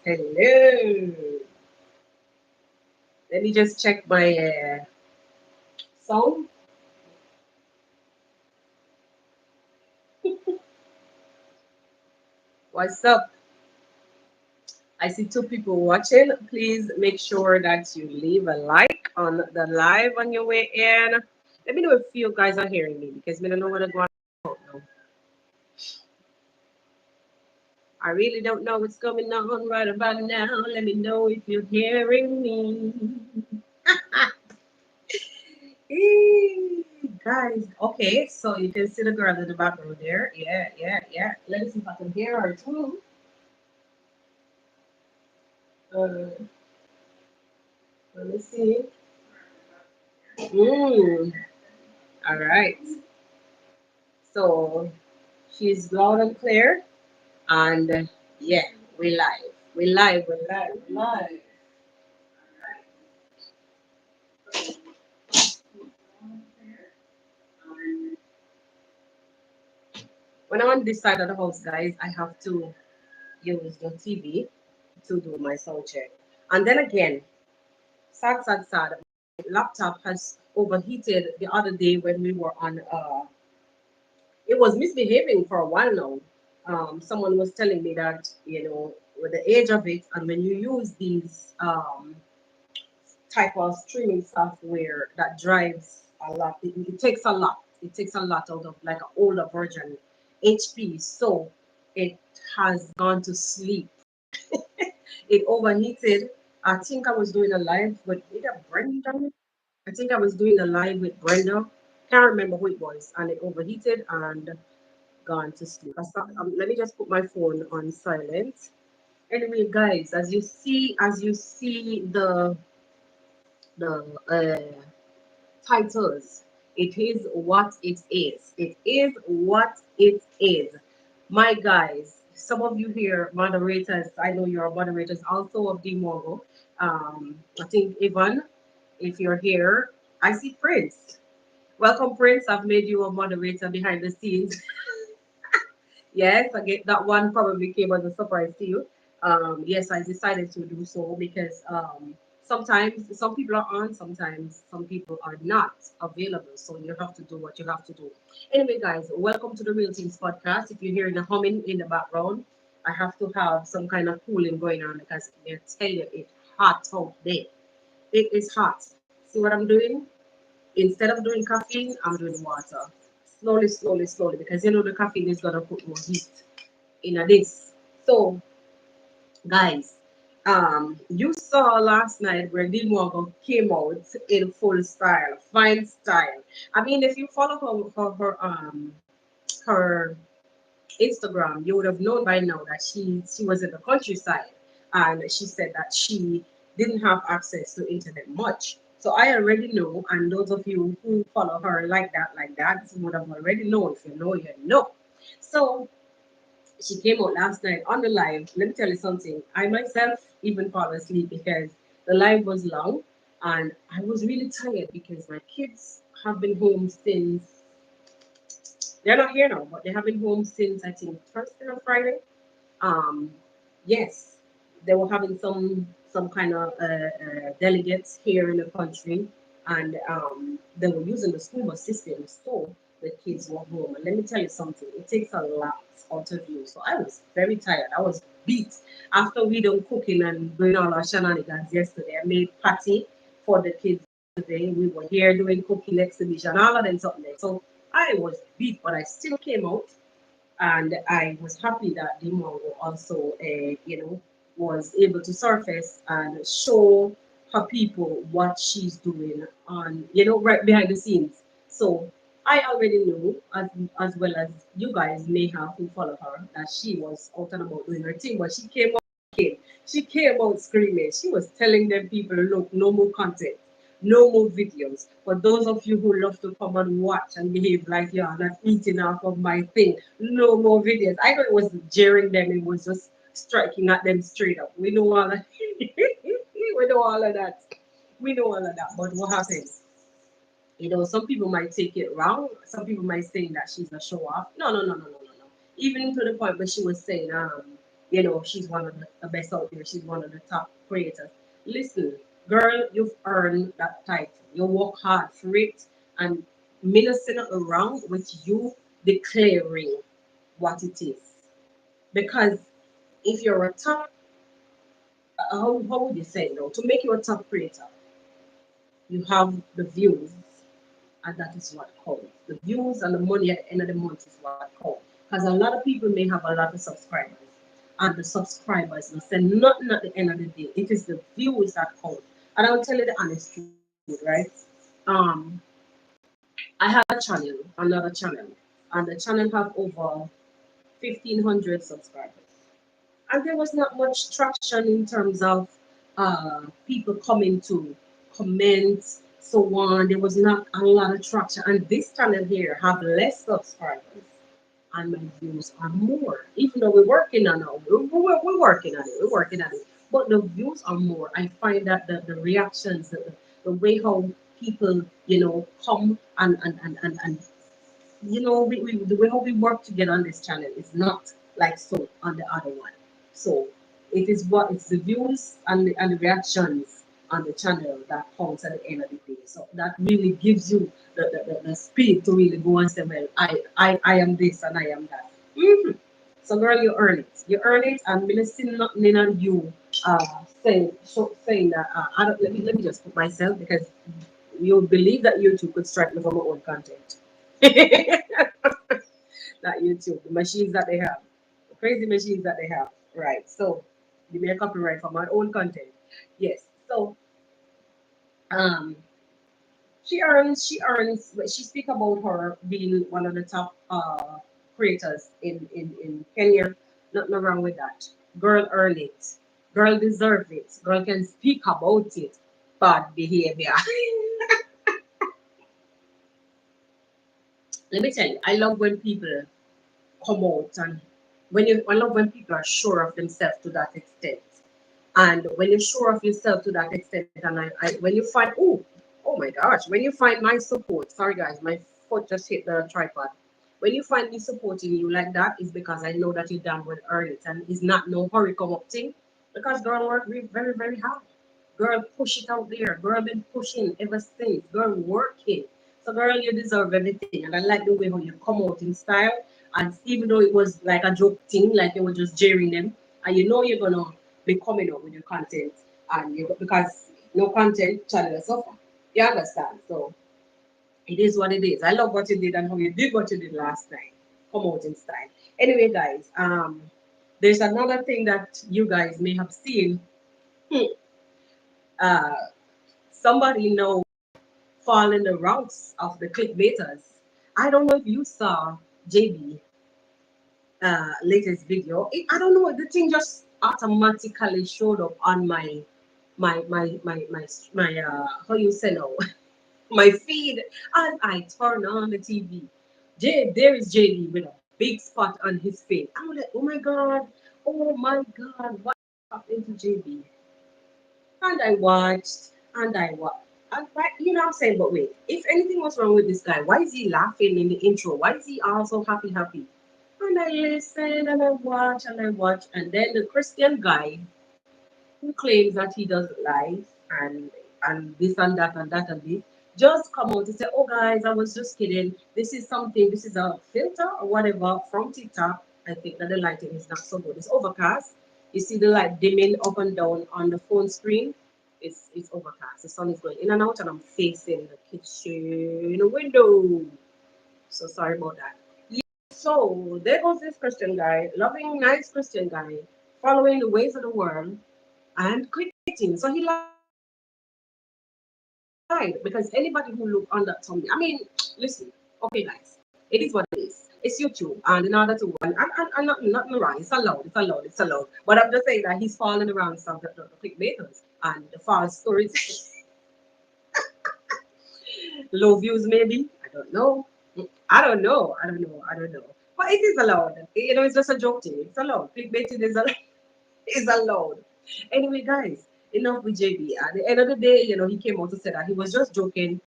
Hello. Let me just check my sound. What's up? I see two people watching. Please make sure that you leave a like on the live on your way in. Let me know if you guys are hearing me because I don't know what to go on now. I really don't know what's going on right about now. Let me know if you're hearing me. Guys, okay, so you can see the girl in the background there. Yeah, yeah, yeah. Let me see if I can hear her too. Uh, let me see. Mm, all right. So she's loud and clear. And yeah, we live. We live. We live. We live. When I'm on this side of the house, guys, I have to use the TV to do my sound check. And then again, sad, sad, sad. My laptop has overheated the other day when we were on. It was misbehaving for a while now. Someone was telling me that with the age of it, and when you use these type of streaming software that drives a lot, it takes a lot. It takes a lot out of like an older version HP. So it has gone to sleep. It overheated. I think I was doing a live with either Brenda. I think I was doing a live with Brenda. Can't remember who it was, and it overheated and gone to sleep. Let me just put my phone on silent. Anyway, guys, as you see the titles, it is what it is. It is what it is. My guys, some of you here, moderators, I know you're moderators also of the mwango. I think Ivan, if you're here, I see Prince. Welcome, Prince. I've made you a moderator behind the scenes. Yes, I get that one probably came as a surprise to you. Yes, I decided to do so because sometimes some people are on, sometimes some people are not available. So you have to do what you have to do. Anyway, guys, welcome to the Real Teams podcast. If you're hearing the humming in the background, I have to have some kind of cooling going on because I tell you it's hot out there. It is hot. See what I'm doing? Instead of doing caffeine, I'm doing water. Slowly, slowly, slowly, because the caffeine is gonna put more heat in this. So, guys, you saw last night where Lil Morgan came out in full style, fine style. I mean, if you follow her Instagram, you would have known by now that she was in the countryside, and she said that she didn't have access to internet much. So I already know, and those of you who follow her like that, would have already known. If you know, you know. So she came out last night on the live. Let me tell you something. I myself even fall asleep because the live was long, and I was really tired because my kids have been home since they're not here now, but they have been home since I think Thursday or Friday. Um, yes, they were having some kind of delegates here in the country, and they were using the school bus system. So the kids were home. And let me tell you something, it takes a lot out of you. So I was very tired. I was beat after we done cooking and doing all our shenanigans yesterday. I made patty for the kids today. We were here doing cooking exhibition, all of them something there. So I was beat, but I still came out, and I was happy that the Mongo also, was able to surface and show her people what she's doing on, right behind the scenes. So I already knew, as well as you guys may have who follow her, that she was out and about doing her thing, but she came out screaming. She was telling them people, look, no more content, no more videos. For those of you who love to come and watch and behave like you are not eating off of my thing, no more videos. I thought it was jeering them, it was just striking at them straight up. We know all of we know all of that. We know all of that. But what happens? Some people might take it wrong. Some people might say that she's a show off. No, no, no, no, no, no, no. Even to the point where she was saying, she's one of the best out there. She's one of the top creators. Listen, girl, you've earned that title. You work hard for it, and me not say nothing wrong with you declaring what it is. Because if you're a top, how would you say it, to make you a top creator, you have the views, and that is what counts. The views and the money at the end of the month is what counts. Because a lot of people may have a lot of subscribers, and the subscribers will say nothing at the end of the day. It is the views that count. And I'll tell you the honest truth, right? Um, I have a channel, another channel, and the channel have over 1,500 subscribers. And there was not much traction in terms of people coming to comment, so on. There was not a lot of traction. And this channel here have less subscribers, and my views are more. Even though we're working on it, we're working on it, we're working on it. But the views are more. I find that the reactions, the way how people, come and the way how we work together on this channel is not like so on the other one. So it's the views and the reactions on the channel that counts at the end of the day. So that really gives you the speed to really go and say, well, I am this and I am that. So girl, you earn it. You earn it, and I'm still nothing on you saying that I don't, let me just put myself, because you believe that YouTube could strike me for my own content. Not YouTube, the machines that they have, the crazy machines that they have. Right. So give me a copyright for my own content. Yes. So um but she speak about her being one of the top creators in Kenya. Nothing wrong with that. Girl earn it. Girl deserve it. Girl can speak about it. Bad behavior. Let me tell you, I love when people come out, and I love when people are sure of themselves to that extent. And when you're sure of yourself to that extent, and when you find, oh my gosh, when you find my support, sorry guys, my foot just hit the tripod. When you find me supporting you like that, is because I know that you damn well earn it, and it's not no hurry come up thing. Because girl work very, very hard. Girl push it out there. Girl been pushing ever since. Girl working. So girl, you deserve everything. And I like the way how you come out in style. And even though it was like a joke thing, like you were just jeering them, and you know you're gonna be coming up with your content, and because no content channel suffer. You understand? So it is what it is. I love what you did and how you did what you did last night. Come out in style. Anyway, guys, there's another thing that you guys may have seen. Hmm. Uh, somebody know fall in the ranks of the clickbaiters. I don't know if you saw JB latest video. I don't know. The thing just automatically showed up on my how you say now my feed, and I turn on the TV. There is JD with a big spot on his face. I'm like, oh my God, what happened to JB? And I watched, and I watched. And you know what I'm saying? But wait, if anything was wrong with this guy, why is he laughing in the intro? Why is he also happy? And I listen and I watch, and then the Christian guy who claims that he doesn't lie and this and that and this just come out and say, "Oh guys, I was just kidding. This is a filter or whatever from TikTok. I think that the lighting is not so good. It's overcast. You see the light dimming up and down on the phone screen. It's overcast. The sun is going in and out, and I'm facing the kitchen window. So sorry about that. So there goes this Christian guy, loving, nice Christian guy, following the ways of the world and quitting. So he lied because anybody who look on that Tommy, listen, okay, guys, it is what it is. It's YouTube, and in order to and not wrong, it's allowed. But I'm just saying that he's falling around some the clickbaiters and the false stories. Low views, maybe. I don't know. I don't know. But it is allowed. It's just a joke thing. It's allowed. Clickbaiting is allowed. Is allowed. Anyway, guys, enough with JB. At the end of the day, he came out to say that he was just joking.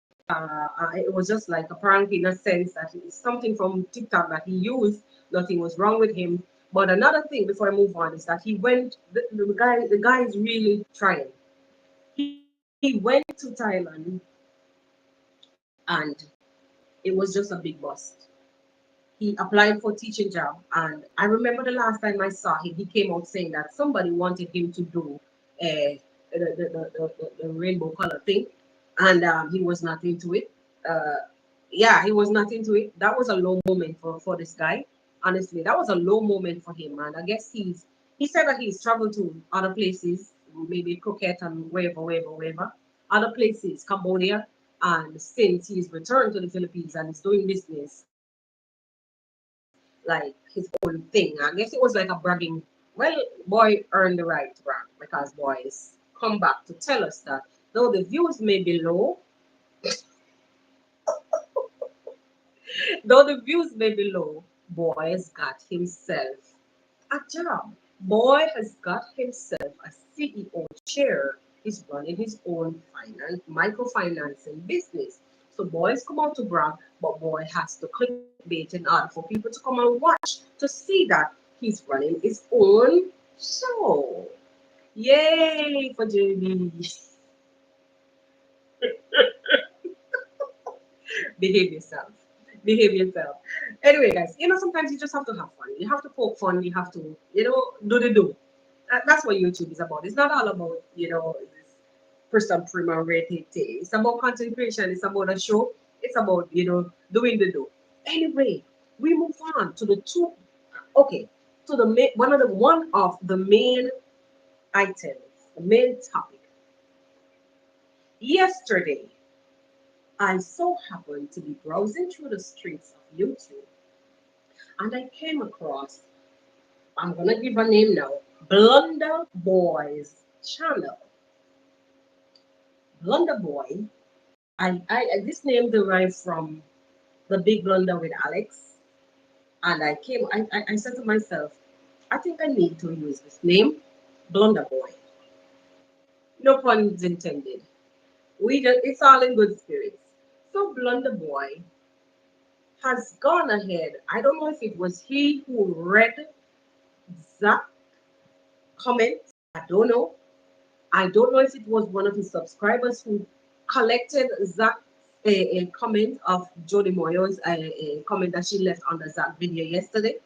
It was just like a prank in a sense that it's something from TikTok that he used. Nothing was wrong with him. But another thing before I move on is that he went. The guy is really trying. He went to Thailand and it was just a big bust. He applied for teaching job, and I remember the last time I saw him, he came out saying that somebody wanted him to do the rainbow color thing, and he was not into it. Uh, yeah, he was not into it. That was a low moment for this guy. Honestly, that was a low moment for him, and I guess he said that he's traveled to other places, maybe Phuket and wherever, other places, Cambodia, and since he's returned to the Philippines and is doing business like his own thing. I guess it was like a bragging. Well, boy earned the right to brag because boys come back to tell us that though the views may be low, though the views may be low, boy's got himself a job. Boy has got himself a CEO chair. He's running his own microfinancing business. So boys come out to brag, but boy has to clickbait in order for people to come and watch to see that he's running his own show. Yay for JB. Behave yourself. Behave yourself. Anyway, guys, sometimes you just have to have fun. You have to poke fun. You have to, do the do. That's what YouTube is about. It's not all about, this person premaritate. It's about content creation. It's about a show. It's about, doing the do. Anyway, we move on to the two. Okay, to the main, one of the main items, the main topic. Yesterday, I so happened to be browsing through the streets of YouTube and I came across, I'm gonna give a name now, Blunda Boy's channel. Blunda Boy, this name derived from the big blunder with Alex, and I said to myself, I think I need to use this name, Blunda Boy. No pun intended. It's all in good spirits. So Blunder Boy has gone ahead. I don't know if it was he who read that comment. I don't know. I don't know if it was one of his subscribers who collected Zach's a comment of Jody Moyo's comment that she left on the Zach video yesterday.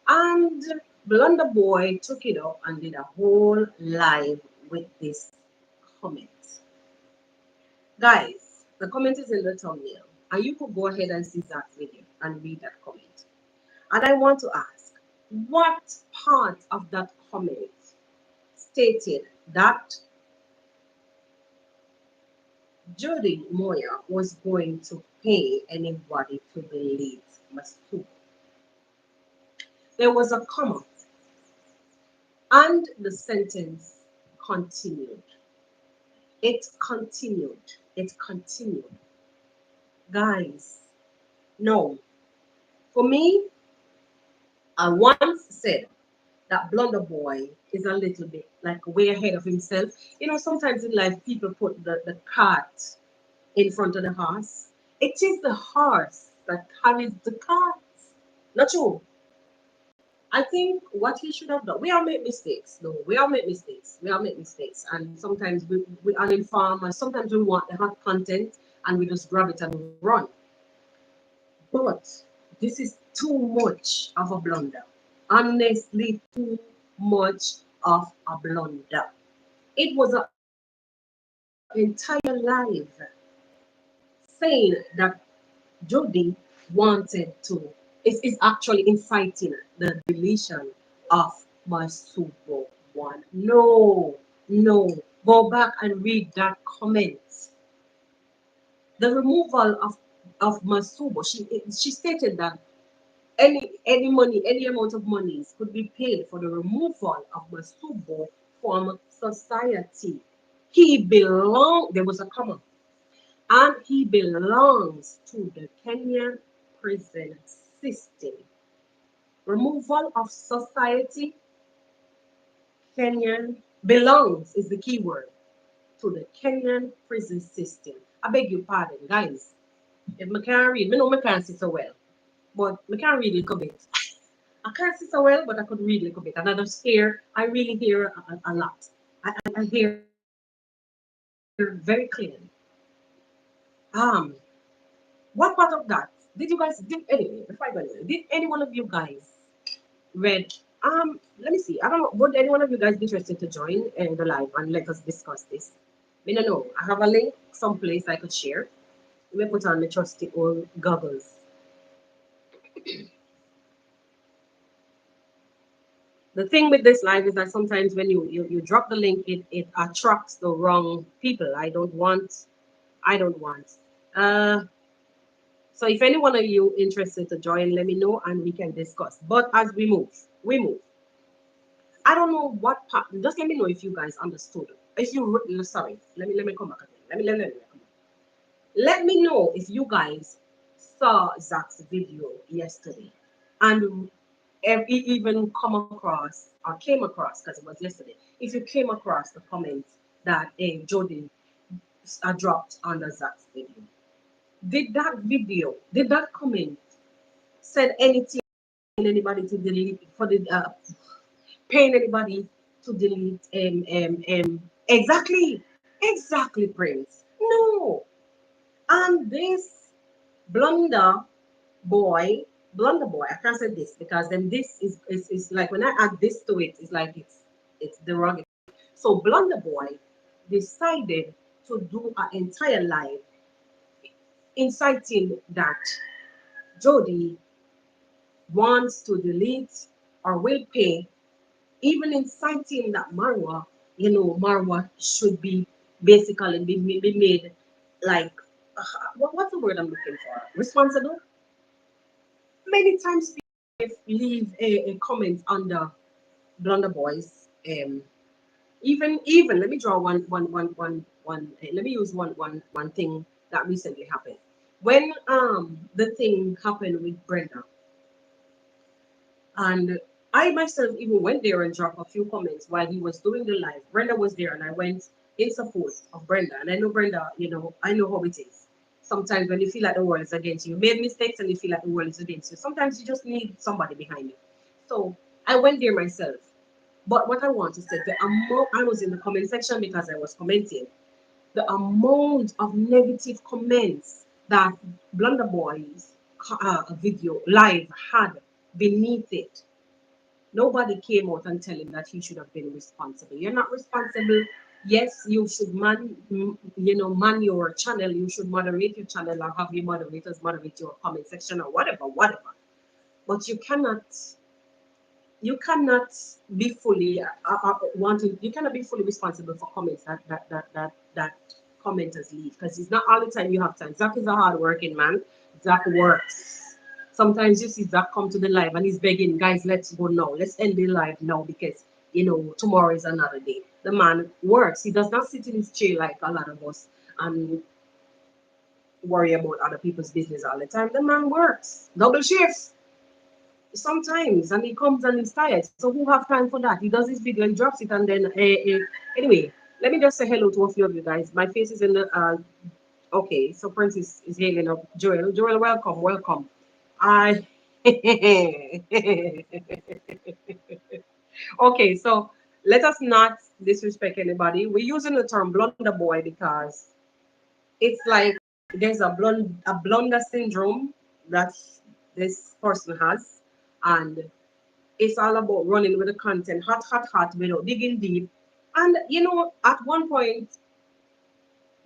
And Blunder Boy took it up and did a whole live with this comment. Guys, the comment is in the thumbnail. And you could go ahead and see Zach's video and read that comment. And I want to ask, what part of that comment stated that Jody Moya was going to pay anybody to delete Masubo? There was a comma, and the sentence continued. It continued. It continued. Guys, no. For me, I once said that Blunder Boy is a little bit like way ahead of himself. Sometimes in life people put the cart in front of the horse. It is the horse that carries the cart. Not true. I think what he should have done, we all make mistakes. No, we all make mistakes. We all make mistakes. And sometimes we uninform and sometimes we want the hot content and we just grab it and run. But this is too much of a blunder. Honestly, too much of a blunder. It was an entire live saying that Jody wanted to, is actually inciting the deletion of Masubo1. No, no. Go back and read that comment. The removal of Masubo, she stated that any money, any amount of monies could be paid for the removal of Masubo from society. There was a comma, and he belongs to the Kenyan prison system. Removal of society, Kenyan belongs is the key word to the Kenyan prison system. I beg your pardon, guys. If I can't read, I know I can't see so well, but I can't read it a bit. I can't see so well, but I could read a little bit. And I just hear, I really hear a lot. I hear very clearly. Um, what part of that did you guys did anyway? Before I go anywhere, did any one of you guys read? Let me see. I don't know. Would any one of you guys be interested to join the live and let us discuss this? I don't know. I have a link someplace I could share. Let me put on the trusty old goggles. The thing with this live is that sometimes when you drop the link, it attracts the wrong people. I don't want. Uh, so if any one of you interested to join, let me know and we can discuss. But as we move. I don't know what part. Just let me know if you guys understood. If you sorry, let me come back again. Let me come back. Let me know if you guys saw Zach's video yesterday and even come across or came across because it was yesterday. If you came across the comments that Jody dropped under Zach's video, did that comment said anything anybody to delete for the paying anybody to delete exactly Prince? No. And this blunder boy, blunder boy, I can't say this because then this is like when I add this to it, it's like it's derogatory. So blunder boy decided to do an entire live inciting that Jody wants to delete or will pay, even inciting that Marwa should be basically be made like what's the word I'm looking for? Responsible. Many times people leave a comment under Blunder Boys. Even let me draw one. Let me use one thing that recently happened. When the thing happened with Brenda, and I myself even went there and dropped a few comments while he was doing the live. Brenda was there, and I went in support of Brenda. And I know Brenda, I know how it is. Sometimes when you feel like the world is against you, you made mistakes and you feel like the world is against you. Sometimes you just need somebody behind you. So I went there myself. But what I want to say, the amount I was in the comment section because I was commenting, the amount of negative comments that Blunder Boy's video live had beneath it. Nobody came out and tell him that he should have been responsible. You're not responsible. Yes, you should man your channel. You should moderate your channel or have your moderators moderate your comment section or whatever. But you cannot be fully wanting. You cannot be fully responsible for comments that commenters leave because it's not all the time you have time. Zach is a hardworking man. Zach works. Sometimes you see Zach come to the live and he's begging, guys, let's go now. Let's end the live now because tomorrow is another day. The man works. He does not sit in his chair like a lot of us and worry about other people's business all the time. The man works. Double shifts sometimes and he comes and he's tired. So who have time for that? He does his video and drops it and then anyway, let me just say hello to a few of you guys. My face is in the okay, so Prince is hailing up Joel. Joel, welcome. I okay, so let us not disrespect anybody. We're using the term blunder boy because it's like there's a blunder syndrome that this person has, and it's all about running with the content, hot, without digging deep. And at one point,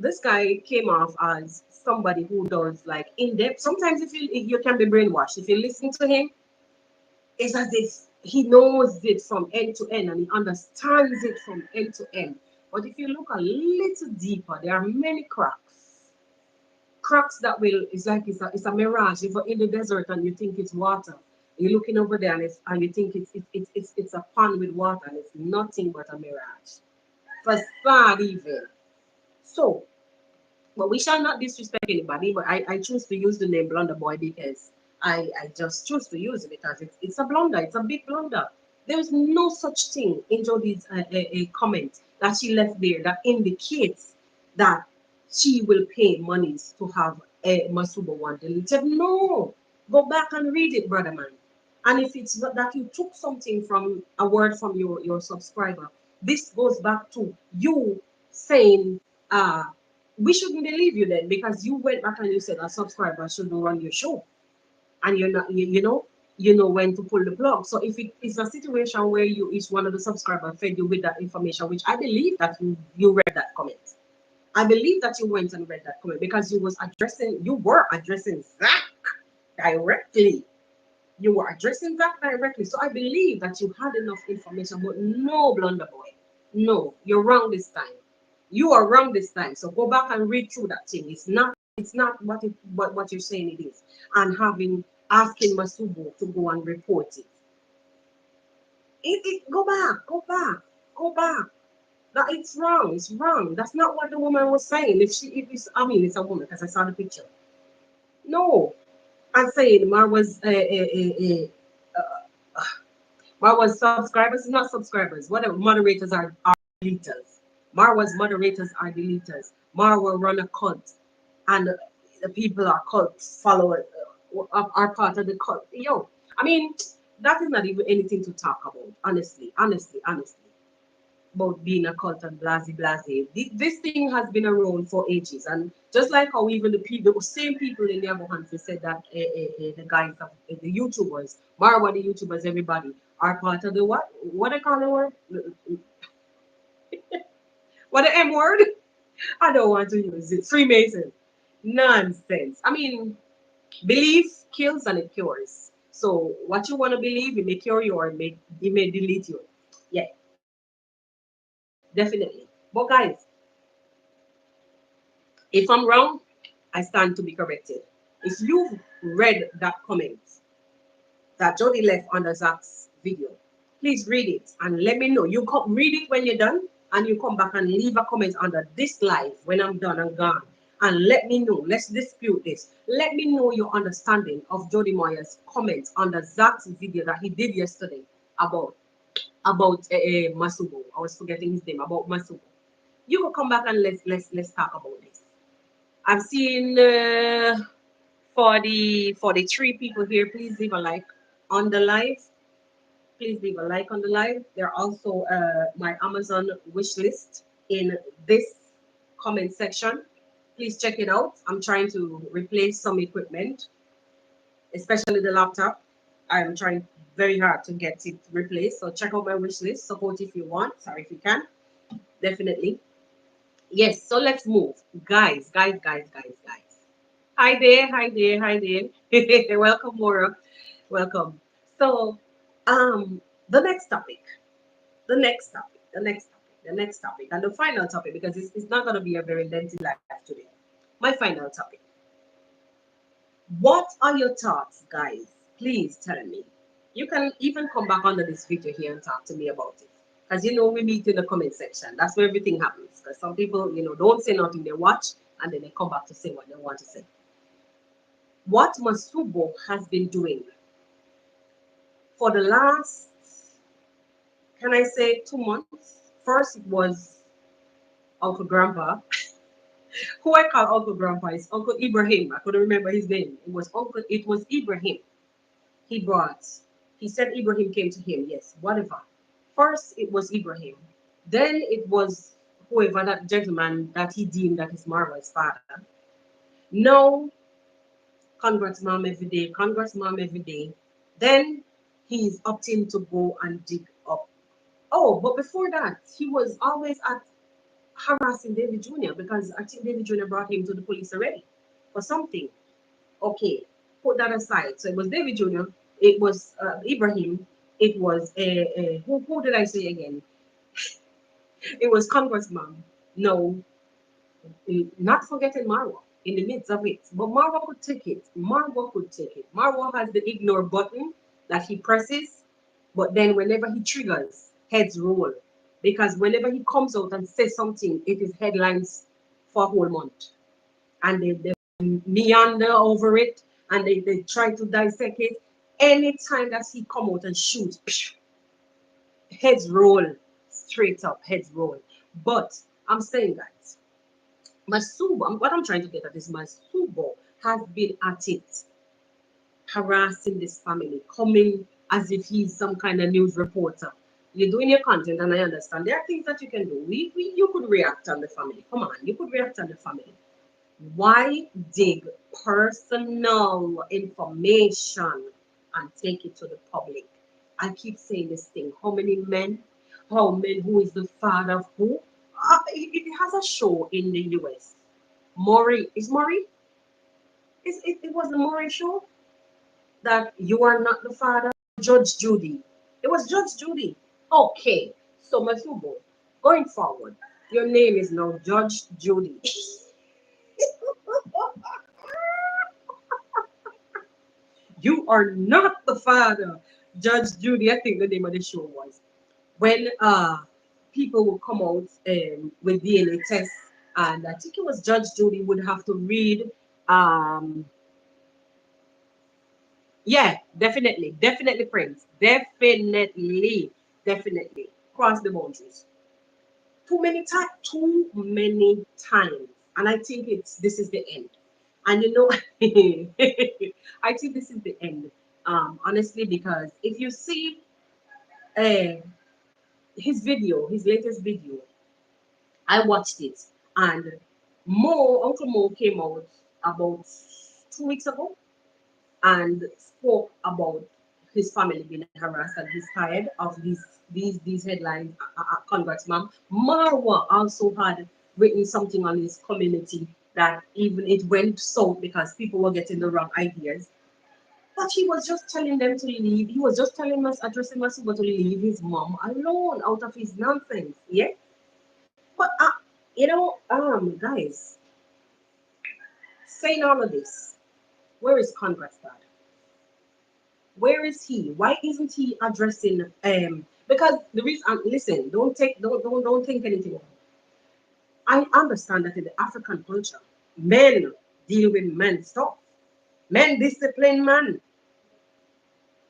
this guy came off as somebody who does like in depth. Sometimes if you can be brainwashed. If you listen to him, it's as if he knows it from end to end and he understands it from end to end. But if you look a little deeper, there are many cracks that will it's like it's a mirage. If you're in the desert and you think it's water, you're looking over there and you think it's a pond with water and it's nothing but a mirage. Facade even. So, but we shall not disrespect anybody. But I choose to use the name Blunder Boy because I just choose to use it because it's a blunder. It's a big blunder. There's no such thing in Jodie's a comment that she left there that indicates that she will pay monies to have a Masubo1 deleted. No, go back and read it, brother man. And if it's that you took something from a word from your subscriber, this goes back to you saying, uh, we shouldn't believe you then because you went back and you said a subscriber shouldn't run your show. And you're not, you know when to pull the plug. So if it is a situation where you is one of the subscribers fed you with that information, which I believe that you read that comment. I believe that you went and read that comment because you were addressing Zach directly. You were addressing that directly. So I believe that you had enough information, but no, Blunder Boy. No, you're wrong this time. You are wrong this time. So go back and read through that thing. It's not what you're saying it is. And asking Masubo to go and report it. Go back, go back, go back. That it's wrong. It's wrong. That's not what the woman was saying. If it's I mean it's a woman because I saw the picture. No, I'm saying Mar was Mar was subscribers, not subscribers. Whatever moderators are deleters. Mar was moderators are deleters. Mar will run a cult, and the people are cult followers are part of the cult. Yo, I mean that is not even anything to talk about. Honestly, honestly, honestly. About being a cult and blasey blasey. This thing has been around for ages, and just like how even the same people in the Abu said that the guys of the YouTubers, Marwa, the YouTubers, everybody are part of the what they call the word, what the M word. I don't want to use it. Freemason, nonsense. I mean, belief kills and it cures. So what you want to believe, it may cure you or it may delete you. Yeah, definitely. But guys, if I'm wrong, I stand to be corrected. If you've read that comment that Jody left under Zach's video, please read it and let me know. You come read it when you're done, and you come back and leave a comment under this live when I'm done and gone. And let me know. Let's dispute this. Let me know your understanding of Jody Moyer's comment under Zach's video that he did yesterday about Masubo. I was forgetting his name about Masubo. You will come back and let's talk about this. I've seen 43 people here. Please leave a like on the live. Please leave a like on the live. There are also my Amazon wish list in this comment section. Please check it out. I'm trying to replace some equipment, especially the laptop. I'm trying very hard to get it replaced. So check out my wish list. Support if you want. Sorry if you can. Definitely. Yes. So let's move, guys. Hi there, hi there, hi there. Welcome, Maura. Welcome. So, the next topic, the next topic, the next topic, the next topic, and the final topic, because it's not going to be a very lengthy life today. My final topic. What are your thoughts, guys? Please tell me. You can even come back under this video here and talk to me about it. Because you know we meet in the comment section. That's where everything happens. Because some people, don't say nothing, they watch and then they come back to say what they want to say. What Masubo has been doing for the last, can I say, 2 months? First, it was Uncle Grandpa, who I call Uncle Grandpa is Uncle Ibrahim. I couldn't remember his name. It was Ibrahim. He brought, he said Ibrahim came to him. Yes, whatever. First, it was Ibrahim. Then it was whoever that gentleman that he deemed that is Marva's father. No, congrats, mom, every day. Congrats, mom, every day. Then he's opting to go and dig up. Oh, but before that, he was always harassing David Jr. because I think David Jr. brought him to the police already for something. Okay, put that aside. So it was David Jr., it was Ibrahim, it was who did I say again? It was Congressman. No, not forgetting Marwa in the midst of it. But Marwa could take it. Marwa could take it. Marwa has the ignore button that he presses, but then whenever he triggers, heads roll. Because whenever he comes out and says something, it is headlines for a whole month. And they meander over it and they try to dissect it. Anytime that he come out and shoot, heads roll straight up, heads roll. But I'm saying that Masubo, what I'm trying to get at is Masubo has been at it, harassing this family, coming. as if he's some kind of news reporter. You're doing your content, and I understand there are things that you can do. You could react on the family. Come on, you could react on the family. Why dig personal information and take it to the public? I keep saying this thing. How many men? How many? Who is the father of who? It has a show in the US. Maury is Maury? It was the Maury show that you are not the father. Judge Judy. It was Judge Judy. Okay, so Masubo, going forward, your name is now Judge Judy. You are not the father. Judge Judy, I think the name of the show was. When people would come out with DNA tests, and I think it was Judge Judy would have to read. Um, yeah, definitely, definitely, Prince, definitely, definitely cross the boundaries. Too many times, and I think it's this is the end. And you know, I think this is the end. Honestly, because if you see uh, his video, his latest video, I watched it, and Uncle Mo came out about 2 weeks ago and spoke about his family being harassed and he's tired of these headlines. Congrats, ma'am. Marwa also had written something on his community that even it went south because people were getting the wrong ideas. But he was just telling them to leave. He was just telling us, addressing Masuba to leave his mom alone out of his nonsense. Yeah. But guys, saying all of this, where is Congrats dad? Where is he? Why isn't he addressing because the reason listen, don't think anything of it. I understand that in the African culture, men deal with men stuff. Men discipline man.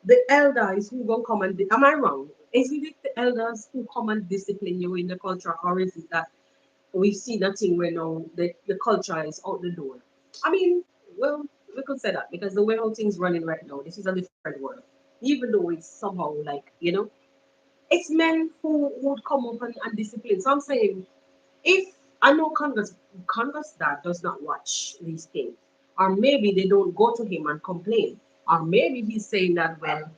The elders who gonna come and am I wrong? Is it the elders who come and discipline you in the culture, or is it that we see nothing where now the culture is out the door? I mean, well, we could say that because the way how things running right now, this is a different world. Even though it's somehow like, it's men who would come up and discipline. So I'm saying, if I know Congress that does not watch these things, or maybe they don't go to him and complain, or maybe he's saying that, well,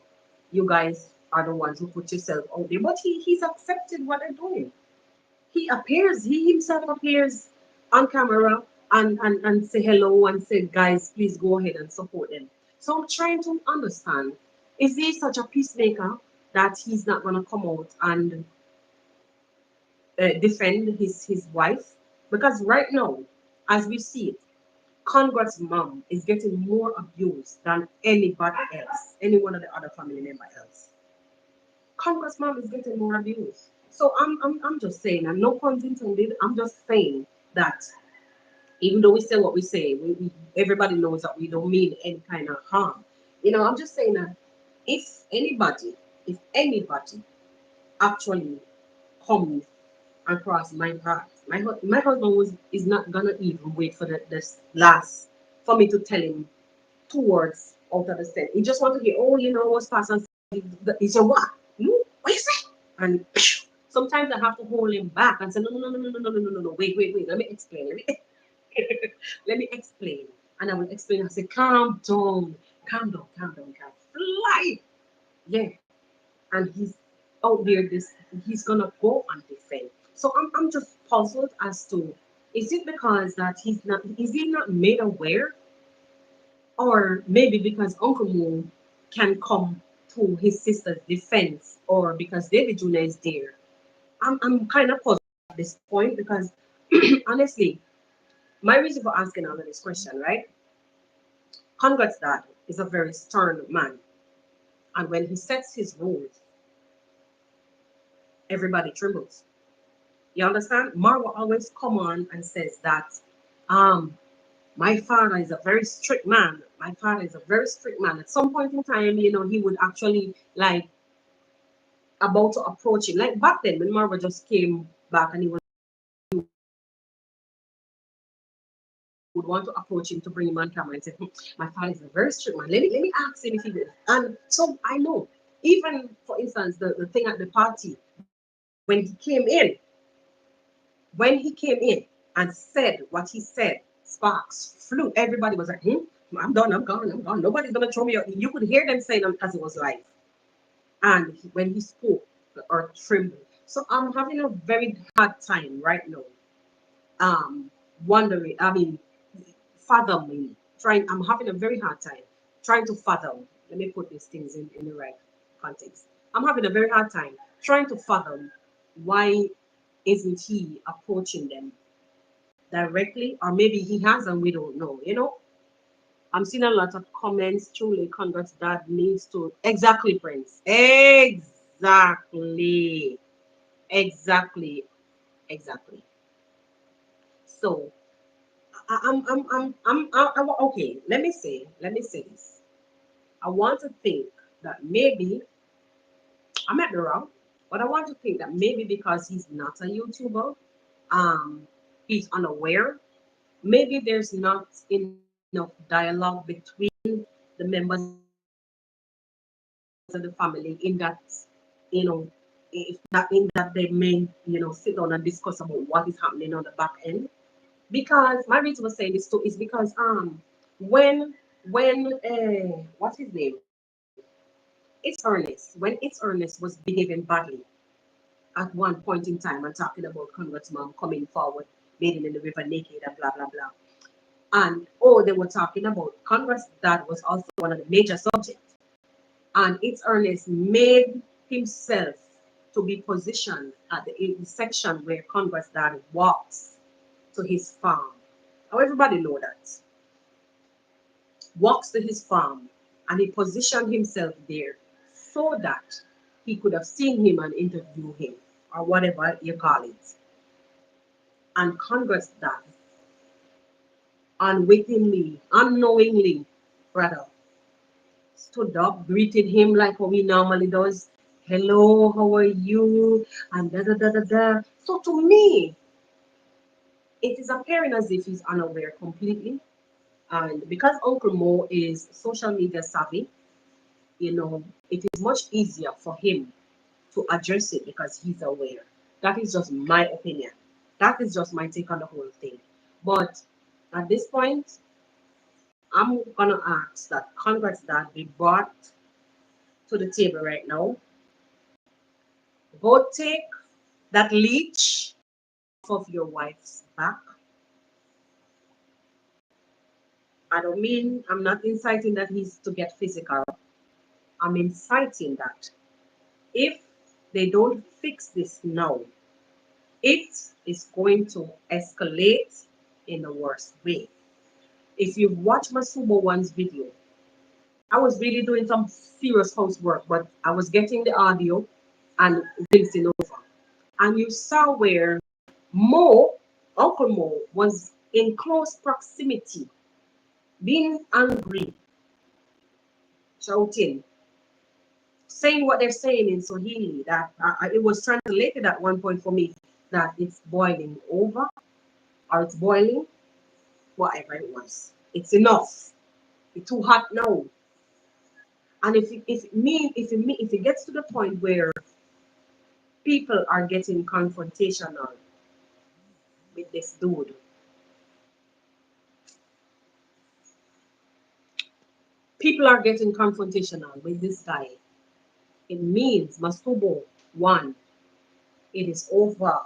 you guys are the ones who put yourself out there, but he's accepted what they're doing. He himself appears on camera and say hello and say, guys, please go ahead and support them. So I'm trying to understand, is he such a peacemaker that he's not going to come out and defend his wife? Because right now, as we see it, Congrats' mom is getting more abuse than anybody else, any one of the other family member else. Congress mom is getting more abuse. So I'm just saying, and no pun intended, I'm just saying that even though we say what we say, everybody knows that we don't mean any kind of harm. I'm just saying that if anybody, if anybody actually comes across my path, my husband is not gonna even wait for this last for me to tell him 2 words out of the set. He just want to hear, oh, what's past and he said, what? What you say? And sometimes I have to hold him back and say, no, no, no, no, no, no, no, no, no, no, no, wait, let me explain. Let me explain. And I will explain. I say, calm down, calm down, calm down, calm. Fly. Yeah. And he's out there, he's gonna go and defend. So I'm just puzzled as to, is it because that is he not made aware, or maybe because Uncle Mo can come to his sister's defense, or because David Jr. is there. I'm kind of puzzled at this point because honestly, my reason for asking all of this question, right? Congrats dad is a very stern man. And when he sets his rules, everybody trembles. You understand? Marwa always come on and says that um my father is a very strict man. My father is a very strict man. At some point in time, he would actually like about to approach him. Like back then when Marwa just came back and he would want to approach him to bring him on camera and say, my father is a very strict man. Let me ask him if he will. And so I know. Even for instance, the thing at the party, when he came in and said what he said, sparks flew. Everybody was like, I'm done, I'm gone, I'm gone. Nobody's gonna throw me out. You could hear them saying because it was live. And when he spoke, the earth trembled. So I'm having a very hard time right now. Wondering, I mean, fathoming, trying, I'm having a very hard time trying to fathom. Let me put these things in the right context. I'm having a very hard time trying to fathom why isn't he approaching them directly, or maybe he has and we don't know. I'm seeing a lot of comments. Truly, congrats, dad needs to exactly, Prince. Exactly, exactly, exactly. So okay. Let me say this. I want to think that maybe I might be wrong, but I want to think that maybe because he's not a YouTuber, um, he's unaware. Maybe there's not enough dialogue between the members of the family in that, if that in that they may, sit down and discuss about what is happening on the back end. Because my reason for saying this too is because when what's his name? It's Ernest. When it's Ernest was behaving badly at one point in time and talking about Congrats mom coming forward, bathing in the river naked and blah blah blah. And they were talking about Congrats dad was also one of the major subjects. And it's Ernest made himself to be positioned at the section where Congrats dad walks to his farm. Now everybody know that. Walks to his farm, and he positioned himself there so that he could have seen him and interview him, or whatever you call it. And Congress dad unwittingly, unknowingly, rather, stood up, greeted him like how he normally does. Hello, how are you? And da da da da da. So to me, it is appearing as if he's unaware completely. And because Uncle Mo is social media savvy, it is much easier for him to address it because he's aware. That is just my opinion. That is just my take on the whole thing. But at this point, I'm gonna ask that congrats that be brought to the table right now. Go take that leech off of your wife's back. I don't mean I'm not inciting that he's to get physical. I'm inciting that if they don't fix this now, it is going to escalate in the worst way. If you've watched Masubo1's video, I was really doing some serious housework, but I was getting the audio and rinsing over. And you saw where Mo, Uncle Mo, was in close proximity, being angry, shouting, saying what they're saying in Swahili. That it was translated at one point for me that it's boiling over or it's boiling, whatever it was. It's enough. It's too hot now. And if it gets to the point where people are getting confrontational with this dude, people are getting confrontational with this guy, it means Masubo 1, it is over.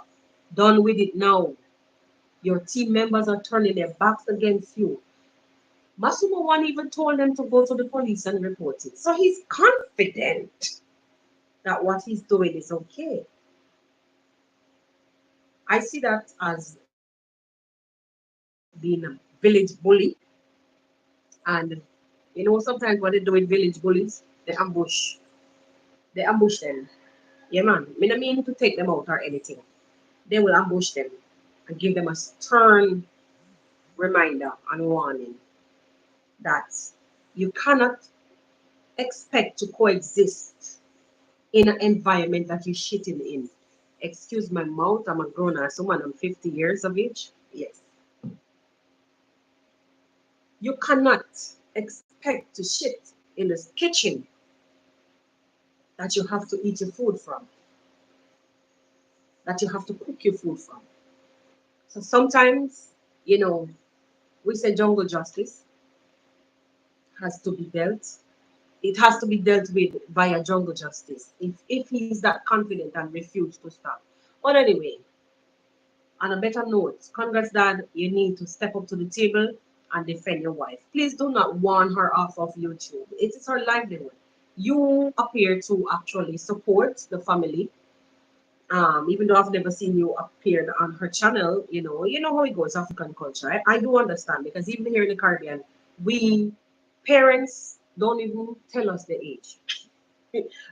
Done with it now. Your team members are turning their backs against you. Masubo 1 even told them to go to the police and report it. So he's confident that what he's doing is okay. I see that as being a village bully. And sometimes what they do with village bullies, they ambush them. Yeah, man. I don't mean to take them out or anything. They will ambush them and give them a stern reminder and warning that you cannot expect to coexist in an environment that you're shitting in. Excuse my mouth, I'm a grown ass woman, I'm 50 years of age. Yes. You cannot expect to shit in the kitchen that you have to eat your food from, that you have to cook your food from. So sometimes, you know, we say jungle justice has to be dealt. It has to be dealt with via jungle justice if he's that confident and refuse to stop. But anyway, on a better note, congrats, Dad. You need to step up to the table and defend your wife. Please do not warn her off of YouTube. It is her livelihood. You appear to actually support the family. Even though I've never seen you appear on her channel, you know how it goes, African culture. I do understand because even here in the Caribbean, we parents don't even tell us the age.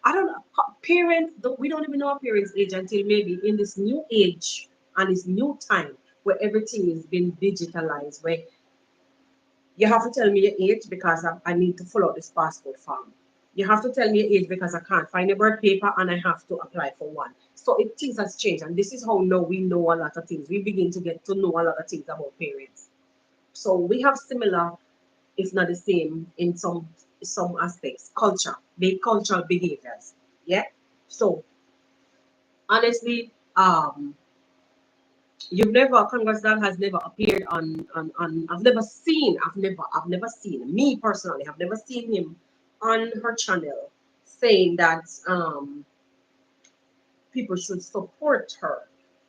I don't know. Parents, we don't even know our parents' age until maybe in this new age and this new time where everything is being digitalized, where you have to tell me your age because I need to fill out this passport form. You have to tell me your age because I can't find a birth paper and I have to apply for one. So things has changed, and this is how now we know a lot of things. We begin to get to know a lot of things about parents. So we have similar, if not the same, in some aspects, cultural behaviors. Yeah. So honestly, you've never Congress Dan has never appeared on I've never seen me personally, I've never seen him on her channel saying that people should support her.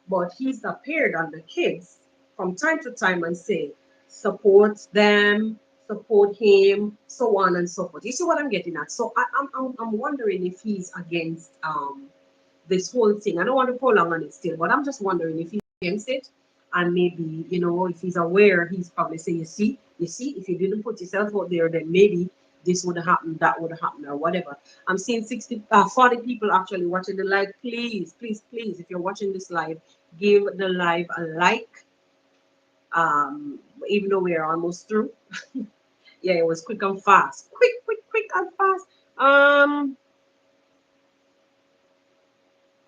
But he's appeared on the kids from time to time and say, support them, support him, so on and so forth. You see what I'm getting at? So I'm wondering if he's against this whole thing. I don't want to prolong on it still, but I'm just wondering if he's against it. And maybe, if he's aware, he's probably saying, you see, if you didn't put yourself out there, then maybe this would have happened, that would have happened, or whatever. I'm seeing 40 people actually watching the live. Please, please, please, if you're watching this live, give the live a like. Even though we're almost through. Yeah, it was quick and fast. Quick, quick, quick and fast.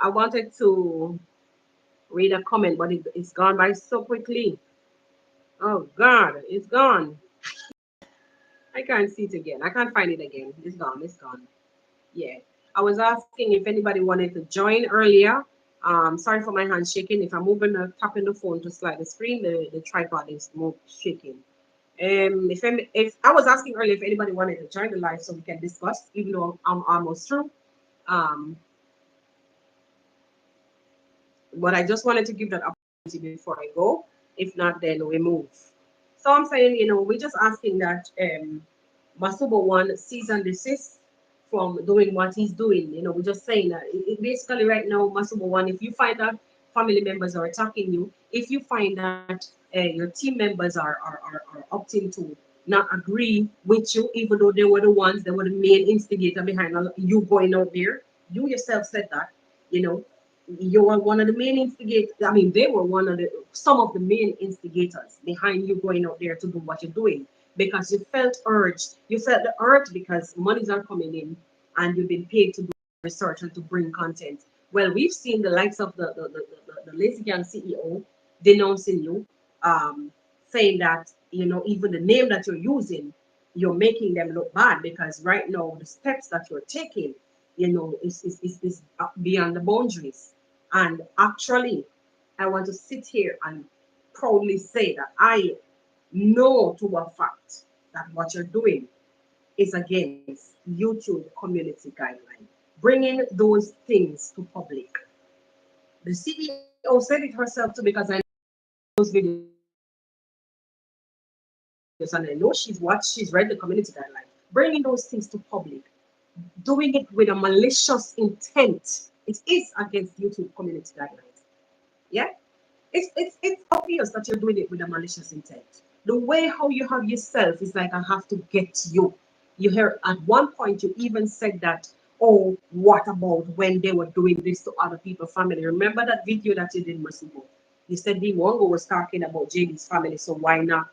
I wanted to read a comment, but it's gone by so quickly. Oh God, it's gone. I can't see it again. I can't find it again. It's gone. It's gone. Yeah. I was asking if anybody wanted to join earlier. Sorry for my hand shaking. If I'm moving tapping the phone to slide the screen, the tripod is shaking. If I was asking earlier if anybody wanted to join the live so we can discuss, even though I'm almost through. Um, but I just wanted to give that opportunity before I go. If not, then we move. So I'm saying, we're just asking that Masubo1 cease and desist from doing what he's doing. We're just saying that basically right now, Masubo1, if you find that family members are attacking you, if you find that your team members are opting to not agree with you, even though they were the main instigator behind you going out there, you yourself said that, you know, you were one of the main instigators. I mean, they were some of the main instigators behind you going out there to do what you're doing because you felt urged. You felt the urge because monies are coming in and you've been paid to do research and to bring content. Well, we've seen the likes of the Lazy Gang CEO denouncing you, um, saying that, even the name that you're using, you're making them look bad because right now the steps that you're taking, is beyond the boundaries. And actually, I want to sit here and proudly say that I know to a fact that what you're doing is against YouTube community guidelines. Bringing those things to public. The CEO said it herself too because I know those videos and I know she's read the community guidelines. Bringing those things to public, doing it with a malicious intent. It is against YouTube community guidelines. Yeah, it's obvious that you're doing it with a malicious intent. The way how you have yourself is like, I have to get you. You hear at one point you even said that, oh, what about when they were doing this to other people family? Remember that video that you did, Masubo? You said the Mwango was talking about JB's family, so why not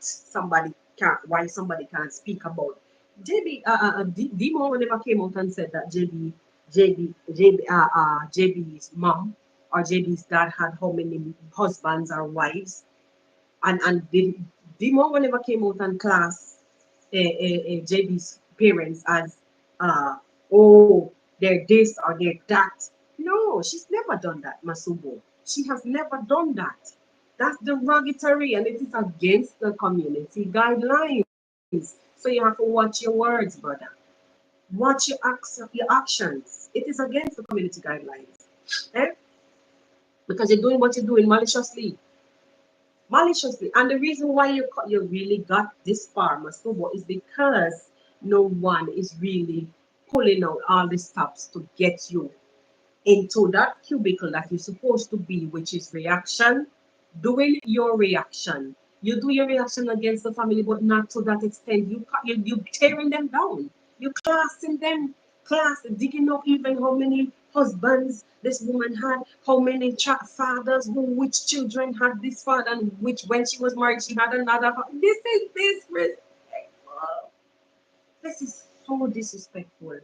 somebody can't speak about JB. Demo never came out and said that JB's mom or JB's dad had how many husbands or wives, and Demo never came out and class JB's parents as oh, they're this or they're that. No, she's never done that, Masubo. She has never done that. That's derogatory and it is against the community guidelines. So you have to watch your words, brother. Watch your actions. It is against the community guidelines. Eh? Because you're doing what you're doing maliciously. Maliciously. And the reason why you really got this far, Masubo, is because no one is really pulling out all the stops to get you into that cubicle that you're supposed to be, which is reaction, doing your reaction. You do your reaction against the family, but not to that extent. You tearing them down. You classing them, digging up even how many husbands this woman had, how many fathers, which children had this father, and which when she was married she had another. This is disrespectful. This is so disrespectful.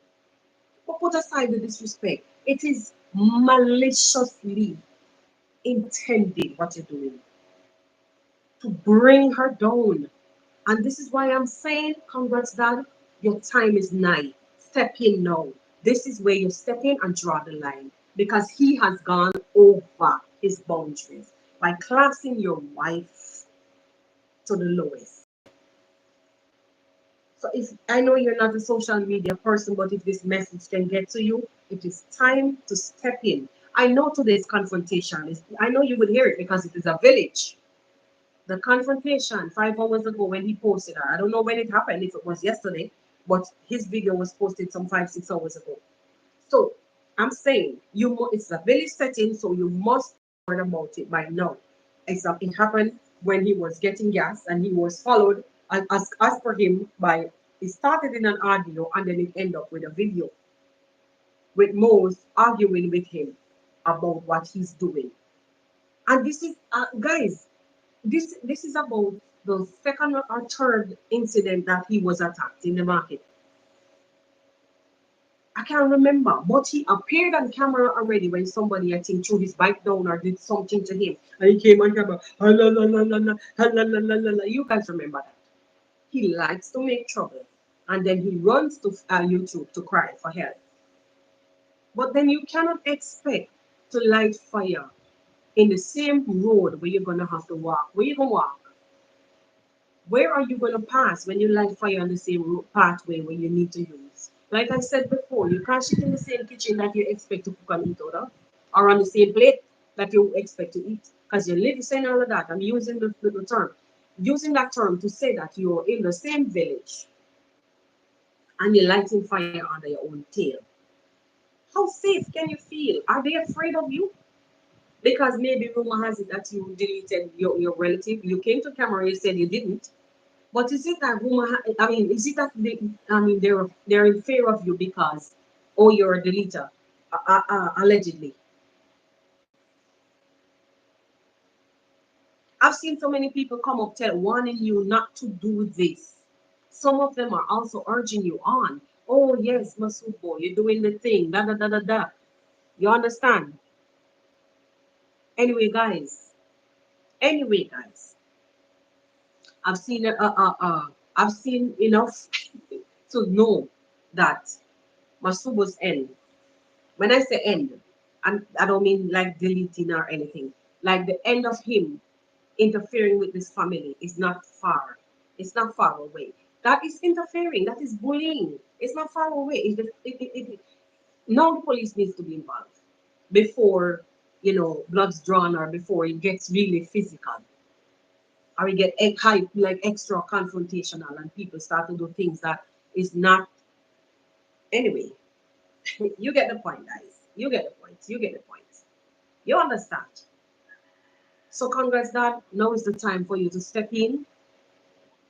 But put aside the disrespect. It is maliciously intended what you're doing to bring her down. And this is why I'm saying, congrats, Dad, your time is nigh. Step in now. This is where you step in and draw the line because he has gone over his boundaries by classing your wife to the lowest. So if I know you're not a social media person, but if this message can get to you, it is time to step in. I know today's confrontation is, I know you would hear it because it is a village. The confrontation 5 hours ago when he posted her, I don't know when it happened, if it was yesterday, but his video was posted some 5, 6 hours ago. So I'm saying it's a village setting, so you must learn about it by now. It happened when he was getting gas and he was followed as per him by it started in an audio and then it ended up with a video with Mose arguing with him about what he's doing. And this is guys, this is about the second or third incident that he was attacked in the market. I can't remember, but he appeared on camera already when somebody, I think, threw his bike down or did something to him. And he came on camera. "Ah, la, la, la, la, la, ah, la, la, la, la, la." You guys remember that. He likes to make trouble. And then he runs to YouTube to cry for help. But then you cannot expect to light fire in the same road where you're going to have to walk. Where you going to walk? Where are you going to pass when you light fire on the same pathway where you need to use? Like I said before, you can't sit in the same kitchen that you expect to cook and eat out of, or on the same plate that you expect to eat. Because you live saying all of that. I'm using the term. Using that term to say that you're in the same village and you're lighting fire under your own tail. How safe can you feel? Are they afraid of you? Because maybe rumor has it that you deleted your relative. You came to camera, you said you didn't. But is it that woman? I mean, is it that I mean, they're in fear of you because, oh, you're a deleter, allegedly. I've seen so many people come up warning you not to do this. Some of them are also urging you on. Oh yes, Masubo, you're doing the thing. Da da da da da. You understand? Anyway, guys. Anyway, guys. I've seen I've seen enough to know that Masubo's end. When I say end, I don't mean like deleting or anything. Like the end of him interfering with this family is not far. It's not far away. That is interfering. That is bullying. It's not far away. Now the police needs to be involved before blood's drawn or before it gets really physical or we get hype like extra confrontational and people start to do things that is not anyway. You get the point, guys. You get the point. You get the point. You understand. So congrats, Dad. Now is the time for you to step in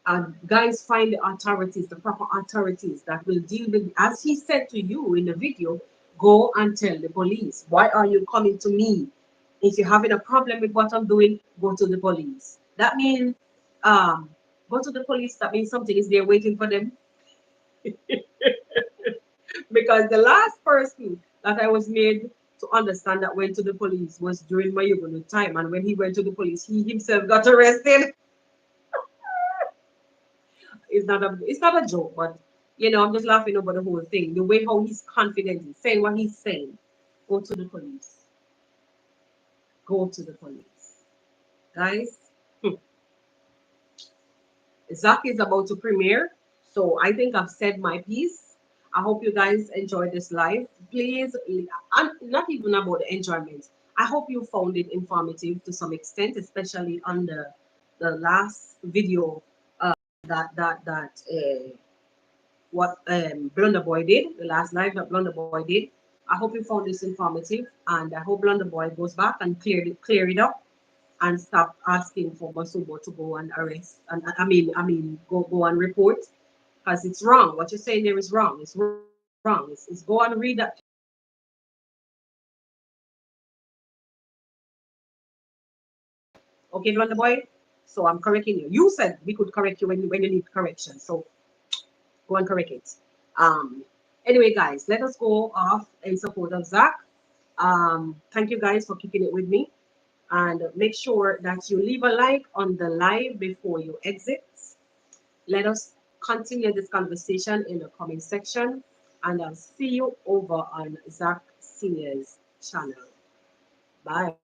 and guys find the authorities, the proper authorities that will deal with, as he said to you in the video, go and tell the police. Why are you coming to me? If you're having a problem with what I'm doing, go to the police. That means go to the police. That means something is there waiting for them. Because the last person that I was made to understand that went to the police was during my Yugono time. And when he went to the police, he himself got arrested. It's not a joke, but You know, I'm just laughing over the whole thing. The way how he's confident, he's saying what he's saying. Go to the police. Go to the police. Guys, Zach is about to premiere. So I think I've said my piece. I hope you guys enjoyed this live. Please, I'm not even about the enjoyment. I hope you found it informative to some extent, especially on the last video that what Blunda Boy did, the last live that Blunda Boy did. I hope you found this informative, and I hope Blunda Boy goes back and clear it up and stop asking for Masubo to go and arrest and I mean go and report because it's wrong. What you're saying there is wrong. It's wrong. It's go and read that piece and go and report it. Okay, Blonder Boy. So I'm correcting you. You said we could correct you when you need correction. So go and correct it. Anyway, guys, let us go off in support of Zach. Thank you guys for kicking it with me. And make sure that you leave a like on the live before you exit. Let us continue this conversation in the comment section, and I'll see you over on Zach Senior's channel. Bye.